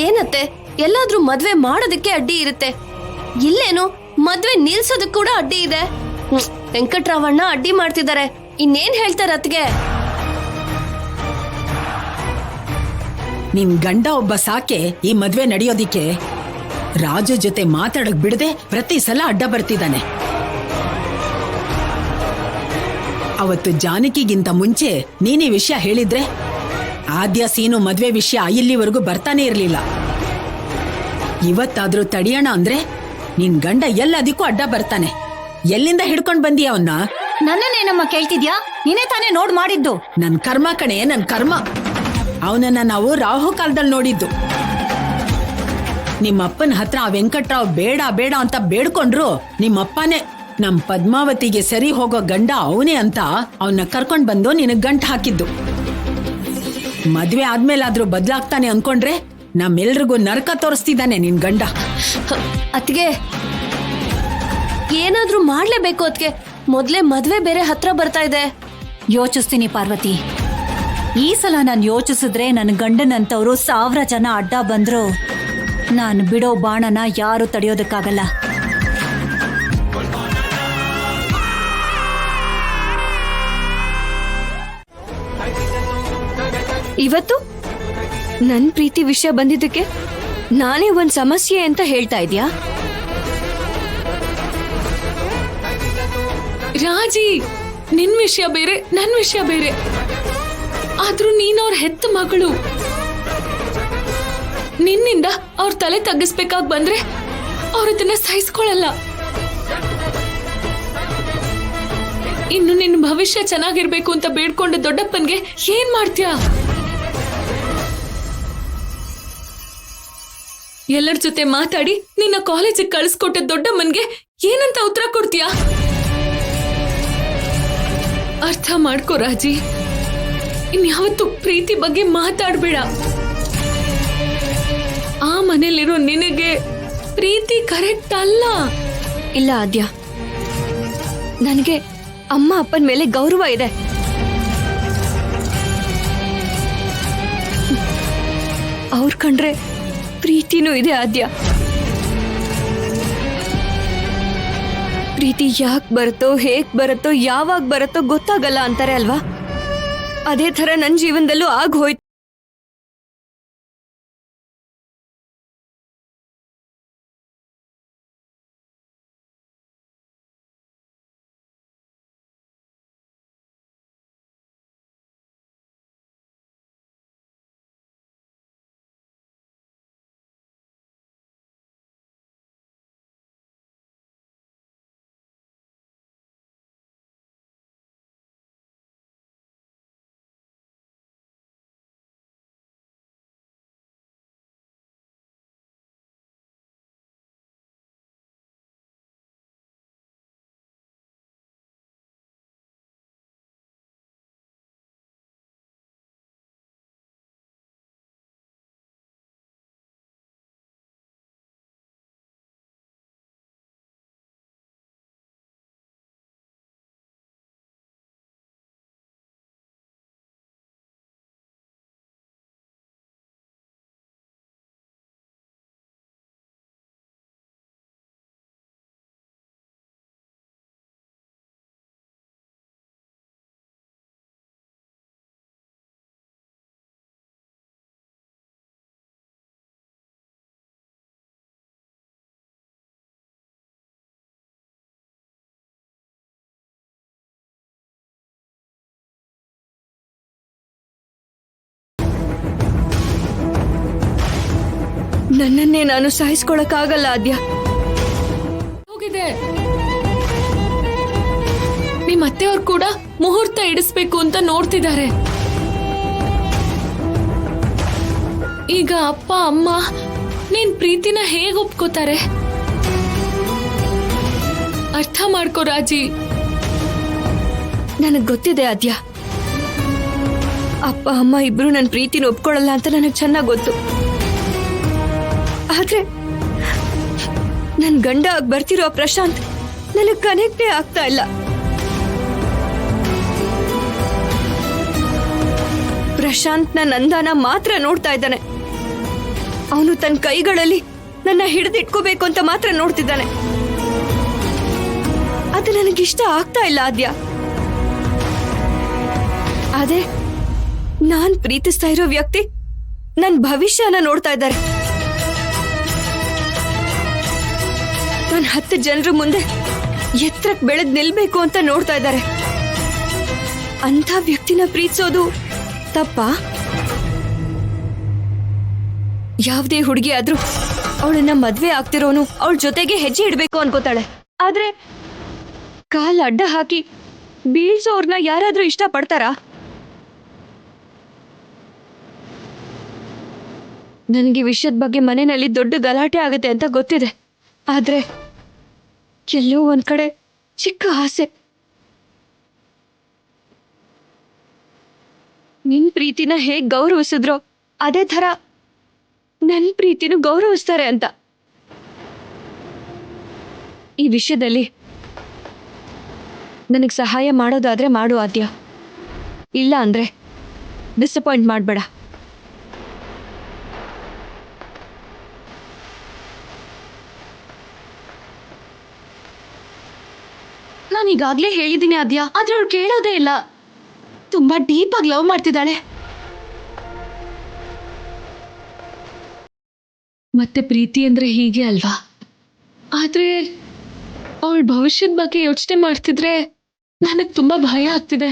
ಏನತ್ತೆ, ಎಲ್ಲಾದ್ರೂ ಮದ್ವೆ ಮಾಡೋದಕ್ಕೆ ಅಡ್ಡಿ ಇರುತ್ತೆ, ಇಲ್ಲೇನು ಮದ್ವೆ ನಿಲ್ಸೋದಕ್ ಕೂಡ ಅಡ್ಡಿ ಇದೆ. ವೆಂಕಟ್ರಾವಣ್ಣ ಅಡ್ಡಿ ಮಾಡ್ತಿದ್ದಾರೆ, ಇನ್ನೇನ್ ಹೇಳ್ತಾರೆ ಅತ್ಗೆ? ನಿನ್ ಗಂಡ ಒಬ್ಬ ಸಾಕೆ ಈ ಮದ್ವೆ ನಡೆಯೋದಿಕ್ಕೆ. ರಾಜು ಜೊತೆ ಮಾತಾಡಕ್ ಬಿಡದೆ ಪ್ರತಿ ಸಲ ಅಡ್ಡ ಬರ್ತಿದ್ದಾನೆ. ಅವತ್ತು ಜಾನಕಿಗಿಂತ ಮುಂಚೆ ನೀನ್ ಈ ವಿಷಯ ಹೇಳಿದ್ರೆ ಆದ್ಯ ಸೀನು ಮದ್ವೆ ವಿಷಯ ಇಲ್ಲಿವರೆಗೂ ಬರ್ತಾನೆ ಇರ್ಲಿಲ್ಲ. ಇವತ್ತಾದ್ರೂ ತಡಿಯೋಣ ಅಂದ್ರೆ ನಿನ್ ಗಂಡ ಎಲ್ಲದಕ್ಕೂ ಅಡ್ಡ ಬರ್ತಾನೆ. ಎಲ್ಲಿಂದ ಹಿಡ್ಕೊಂಡ್ ಬಂದಿಯ ಅವನ್ನ? ನನ್ನನ್ನೇನಮ್ಮ ಕೇಳ್ತಿದ್ಯಾ? ನೀನೇ ತಾನೇ ನೋಡ್ ಮಾಡಿದ್ದು. ನನ್ ಕರ್ಮ ಕಣೆ, ನನ್ ಕರ್ಮ. ಅವನನ್ನ ನಾವು ರಾಹು ಕಾಲದಲ್ಲಿ ನೋಡಿದ್ದು. ನಿಮ್ಮಪ್ಪನ ಹತ್ರ ಆ ವೆಂಕಟ್ರಾವ್ ಬೇಡ ಬೇಡ ಅಂತ ಬೇಡ್ಕೊಂಡ್ರು ನಿಮ್ಮಪ್ಪನೇ ನಮ್ ಪದ್ಮಾವತಿಗೆ ಸರಿ ಹೋಗೋ ಗಂಡ ಅವನೇ ಅಂತ ಅವನ್ನ ಕರ್ಕೊಂಡ್ ಬಂದು ನಿನಗ್ ಗಂಟ್ ಹಾಕಿದ್ದು. ಮದ್ವೆ ಆದ್ಮೇಲಾದ್ರೂ ಬದ್ಲಾಗ್ತಾನೆ ಅನ್ಕೊಂಡ್ರೆ ನಮ್ಮೆಲ್ರಿಗೂ ನರಕ ತೋರಿಸ್ತಿದ್ದಾನೆ ನಿನ್ ಗಂಡ. ಅತ್ಗೆ, ಏನಾದ್ರೂ ಮಾಡ್ಲೇಬೇಕು ಅತ್ಗೆ. ಮೊದ್ಲೇ ಮದ್ವೆ ಬೇರೆ ಹತ್ರ ಬರ್ತಾ ಇದೆ. ಯೋಚಿಸ್ತೀನಿ ಪಾರ್ವತಿ. ಈ ಸಲ ನಾನು ಯೋಚಿಸಿದ್ರೆ ನನ್ನ ಗಂಡನಂತವ್ರು 1000 ಜನ ಅಡ್ಡ ಬಂದ್ರು ನಾನು ಬಿಡೋ ಬಾಣನ ಯಾರು ತಡೆಯೋದಕ್ಕಾಗಲ್ಲ. ಇವತ್ತು ನನ್ ಪ್ರೀತಿ ವಿಷಯ ಬಂದಿದ್ದಕ್ಕೆ ನಾನೇ ಒಂದ್ ಸಮಸ್ಯೆ ಅಂತ ಹೇಳ್ತಾ ಇದ್ಯಾ? ರಾಜಿ, ನಿನ್ ವಿಷಯ ಬೇರೆ, ನನ್ ವಿಷಯ ಬೇರೆ. ಆದ್ರೂ ನೀನ್ ಅವ್ರ ಹೆತ್ತ ಮಗಳು. ನಿನ್ನಿಂದ ಅವ್ರ ತಲೆ ತಗ್ಗಿಸ್ಬೇಕಾಗ್ ಬಂದ್ರೆ ಅವ್ರದನ್ನ ಸಹಿಸ್ಕೊಳಲ್ಲ. ಇನ್ನು ನಿನ್ ಭವಿಷ್ಯ ಚೆನ್ನಾಗಿರ್ಬೇಕು ಅಂತ ಬೇಡ್ಕೊಂಡ ದೊಡ್ಡಪ್ಪನ್ಗೆ ಏನ್ ಮಾಡ್ತೀಯ? ಎಲ್ಲರ ಜೊತೆ ಮಾತಾಡಿ ನಿನ್ನ ಕಾಲೇಜಿಗೆ ಕಳಿಸ್ಕೊಟ್ಟ ದೊಡ್ಡಮ್ಮನ್ಗೆ ಏನಂತ ಉತ್ತರ ಕೊಡ್ತೀಯ? ಅರ್ಥ ಮಾಡ್ಕೋ ರಾಜಿ, ಇನ್ಯಾವತ್ತು ಪ್ರೀತಿ ಬಗ್ಗೆ ಮಾತಾಡ್ಬೇಡ. ಆ ಮನೇಲಿರೋ ನಿನಗೆ ಪ್ರೀತಿ ಕರೆಕ್ಟ್ ಅಲ್ಲ. ಇಲ್ಲ ಆದ್ಯ, ನನಗೆ ಅಮ್ಮ ಅಪ್ಪನ ಮೇಲೆ ಗೌರವ ಇದೆ. ಅವ್ರ ಕಂಡ್ರೆ ಪ್ರೀತಿನೂ ಇದೆ ಆದ್ಯ. ಪ್ರೀತಿ ಯಾಕೆ ಬರುತ್ತೋ, ಹೇಗ್ ಬರುತ್ತೋ, ಯಾವಾಗ ಬರುತ್ತೋ ಗೊತ್ತಾಗಲ್ಲ ಅಂತಾರೆ ಅಲ್ವಾ? ಅದೇ ತರ ನನ್ನ ಜೀವನದಲ್ಲೂ ಆಗೋಯ್ತು. ನನ್ನನ್ನೇ ನಾನು ಸಹಿಸ್ಕೊಳಕ್ಕಾಗಲ್ಲ ಆದ್ಯ. ಹೋಗಿದೆ. ನಿಮ್ ಅತ್ತೆಯವ್ರು ಕೂಡ ಮುಹೂರ್ತ ಇಡಿಸ್ಬೇಕು ಅಂತ ನೋಡ್ತಿದ್ದಾರೆ. ಈಗ ಅಪ್ಪ ಅಮ್ಮ ನೀನ್ ಪ್ರೀತಿನ ಹೇಗ್ ಒಪ್ಕೋತಾರೆ? ಅರ್ಥ ಮಾಡ್ಕೋ ರಾಜಿ. ನನಗ್ ಗೊತ್ತಿದೆ ಆದ್ಯ, ಅಪ್ಪ ಅಮ್ಮ ಇಬ್ರು ನನ್ನ ಪ್ರೀತಿನ ಒಪ್ಕೊಳ್ಳಲ್ಲ ಅಂತ ನನಗ್ ಚೆನ್ನಾಗ್ ಗೊತ್ತು. ಆದ್ರೆ ನನ್ ಗಂಡ ಆಗ್ ಬರ್ತಿರೋ ಪ್ರಶಾಂತ್ ನನಗ್ ಕನೆಕ್ಟೇ ಆಗ್ತಾ ಇಲ್ಲ. ಪ್ರಶಾಂತ್ ನನ್ನ ನಂದಾನ ಮಾತ್ರ ನೋಡ್ತಾ ಇದ್ದಾನೆ. ಅವನು ತನ್ನ ಕೈಗಳಲ್ಲಿ ನನ್ನ ಹಿಡಿದಿಟ್ಕೋಬೇಕು ಅಂತ ಮಾತ್ರ ನೋಡ್ತಿದ್ದಾನೆ. ಅದು ನನಗಿಷ್ಟ ಆಗ್ತಾ ಇಲ್ಲ ಆದ್ಯ. ಅದೇ ನಾನ್ ಪ್ರೀತಿಸ್ತಾ ಇರೋ ವ್ಯಕ್ತಿ ನನ್ನ ಭವಿಷ್ಯನ ನೋಡ್ತಾ ಇದ್ದಾರೆ. ನಾನು 10 ಜನರ ಮುಂದೆ ಎತ್ತರಕ್ಕೆ ಬೆಳೆದ್ ನಿಲ್ಬೇಕು ಅಂತ ನೋಡ್ತಾ ಇದ್ದಾರೆ. ಅಂಥ ವ್ಯಕ್ತಿನ ಪ್ರೀತಿಸೋದು ತಪ್ಪಾ? ಯಾವುದೇ ಹುಡುಗಿ ಆದ್ರೂ ಅವಳನ್ನ ಮದ್ವೆ ಆಗ್ತಿರೋನು ಅವಳ ಜೊತೆಗೆ ಹೆಜ್ಜೆ ಇಡ್ಬೇಕು ಅನ್ಕೋತಾಳೆ. ಆದ್ರೆ ಕಾಲ್ ಅಡ್ಡ ಹಾಕಿ ಬೀಳ್ಸೋರ್ನ ಯಾರಾದ್ರೂ ಇಷ್ಟ ಪಡ್ತಾರಾ? ನನಗೆ ವಿಷಯದ ಬಗ್ಗೆ ಮನೆಯಲ್ಲಿ ದೊಡ್ಡ ಗಲಾಟೆ ಆಗುತ್ತೆ ಅಂತ ಗೊತ್ತಿದೆ. ಆದ್ರೆ ಎಲ್ಲೋ ಒಂದ್ ಕಡೆ ಚಿಕ್ಕ ಆಸೆ. ನಿನ್ ಪ್ರೀತಿನ ಹೇಗ್ ಗೌರವಿಸಿದ್ರೋ ಅದೇ ಥರ ನನ್ನ ಪ್ರೀತಿನೂ ಗೌರವಿಸ್ತಾರೆ ಅಂತ. ಈ ವಿಷಯದಲ್ಲಿ ನನಗೆ ಸಹಾಯ ಮಾಡೋದಾದ್ರೆ ಮಾಡು ಆದ್ಯ. ಇಲ್ಲ ಅಂದ್ರೆ ಡಿಸಪಾಯಿಂಟ್ ಮಾಡಬೇಡ. ನಾನು ಈಗಾಗ್ಲೇ ಹೇಳಿದ್ದೀನಿ ಆದ್ಯ, ಆದ್ರೆ ಅವಳು ಕೇಳೋದೇ ಇಲ್ಲ. ತುಂಬಾ ಡೀಪ್ ಆಗಿ ಲವ್ ಮಾಡ್ತಿದ್ದಾಳೆ. ಮತ್ತೆ ಪ್ರೀತಿ ಅಂದ್ರೆ ಹೀಗೆ ಅಲ್ವಾ? ಆದ್ರೆ ಅವಳ ಭವಿಷ್ಯದ ಬಗ್ಗೆ ಯೋಚನೆ ಮಾಡ್ತಿದ್ರೆ ನನಗೆ ತುಂಬಾ ಭಯ ಆಗ್ತಿದೆ.